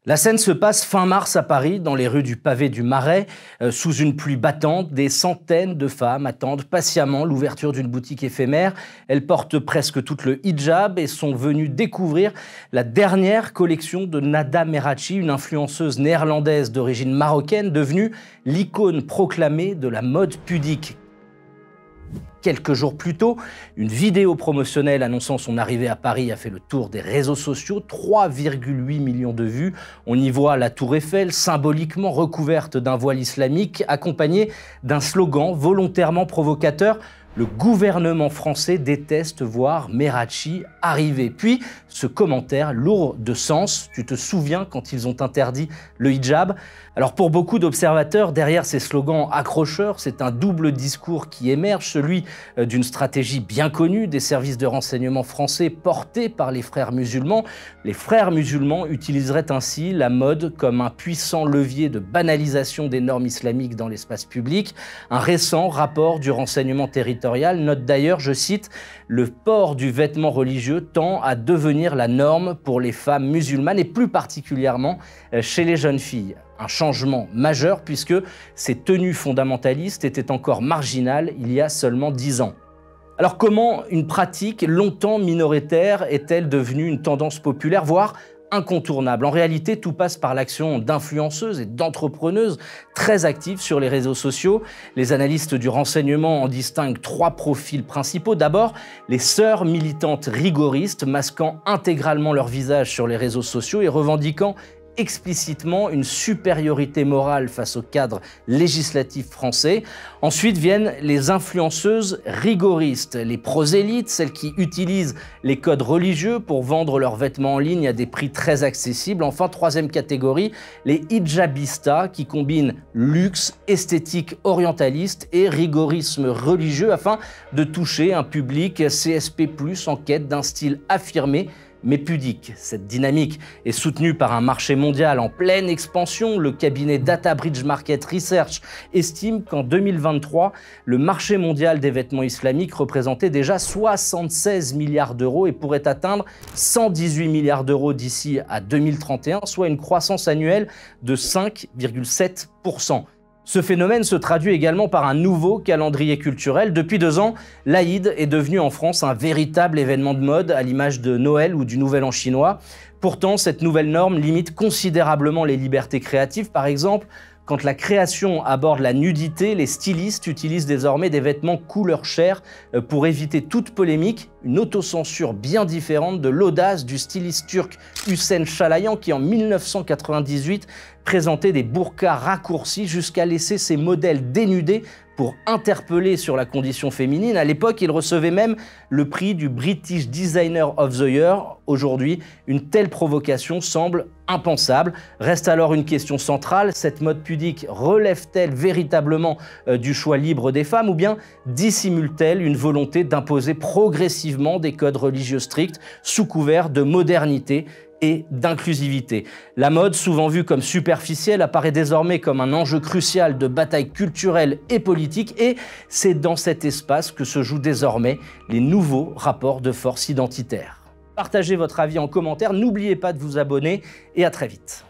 La scène se passe fin mars à Paris, dans les rues du pavé du Marais. Sous une pluie battante, des centaines de femmes attendent patiemment l'ouverture d'une boutique éphémère. Elles portent presque toutes le hijab et sont venues découvrir la dernière collection de Nada Merachi, une influenceuse néerlandaise d'origine marocaine devenue l'icône proclamée de la mode pudique. Quelques jours plus tôt, une vidéo promotionnelle annonçant son arrivée à Paris a fait le tour des réseaux sociaux, 3,8 millions de vues. On y voit la Tour Eiffel symboliquement recouverte d'un voile islamique, accompagnée d'un slogan volontairement provocateur: le gouvernement français déteste voir Merachi arriver. Puis, ce commentaire lourd de sens, tu te souviens quand ils ont interdit le hijab? Alors pour beaucoup d'observateurs, derrière ces slogans accrocheurs, c'est un double discours qui émerge, celui d'une stratégie bien connue des services de renseignement français portés par les frères musulmans. Les frères musulmans utiliseraient ainsi la mode comme un puissant levier de banalisation des normes islamiques dans l'espace public. Un récent rapport du renseignement territorial note d'ailleurs, je cite, « Le port du vêtement religieux tend à devenir la norme pour les femmes musulmanes et plus particulièrement chez les jeunes filles ». Un changement majeur puisque ces tenues fondamentalistes étaient encore marginales il y a seulement 10 ans. Alors comment une pratique longtemps minoritaire est-elle devenue une tendance populaire, voire incontournable? En réalité, tout passe par l'action d'influenceuses et d'entrepreneuses très actives sur les réseaux sociaux. Les analystes du renseignement en distinguent 3 profils principaux. D'abord, les sœurs militantes rigoristes masquant intégralement leur visage sur les réseaux sociaux et revendiquant explicitement une supériorité morale face au cadre législatif français. Ensuite viennent les influenceuses rigoristes, les prosélytes, celles qui utilisent les codes religieux pour vendre leurs vêtements en ligne à des prix très accessibles. Enfin, troisième catégorie, les hijabistas qui combinent luxe, esthétique orientaliste et rigorisme religieux afin de toucher un public CSP+, en quête d'un style affirmé mais pudique. Cette dynamique est soutenue par un marché mondial en pleine expansion. Le cabinet DataBridge Market Research estime qu'en 2023, le marché mondial des vêtements islamiques représentait déjà 76 milliards d'euros et pourrait atteindre 118 milliards d'euros d'ici à 2031, soit une croissance annuelle de 5,7%. Ce phénomène se traduit également par un nouveau calendrier culturel. Depuis 2 ans, l'Aïd est devenu en France un véritable événement de mode à l'image de Noël ou du Nouvel An chinois. Pourtant, cette nouvelle norme limite considérablement les libertés créatives. Par exemple, quand la création aborde la nudité, les stylistes utilisent désormais des vêtements couleur chair pour éviter toute polémique, une autocensure bien différente de l'audace du styliste turc Hüseyin Çalayan qui en 1998 présentait des burkas raccourcis jusqu'à laisser ses modèles dénudés pour interpeller sur la condition féminine. À l'époque, il recevait même le prix du British Designer of the Year. Aujourd'hui, une telle provocation semble impensable. Reste alors une question centrale, cette mode pudique relève-t-elle véritablement du choix libre des femmes ou bien dissimule-t-elle une volonté d'imposer progressivement des codes religieux stricts sous couvert de modernité et d'inclusivité? La mode, souvent vue comme superficielle, apparaît désormais comme un enjeu crucial de bataille culturelle et politique, et c'est dans cet espace que se jouent désormais les nouveaux rapports de force identitaires. Partagez votre avis en commentaire, n'oubliez pas de vous abonner et à très vite.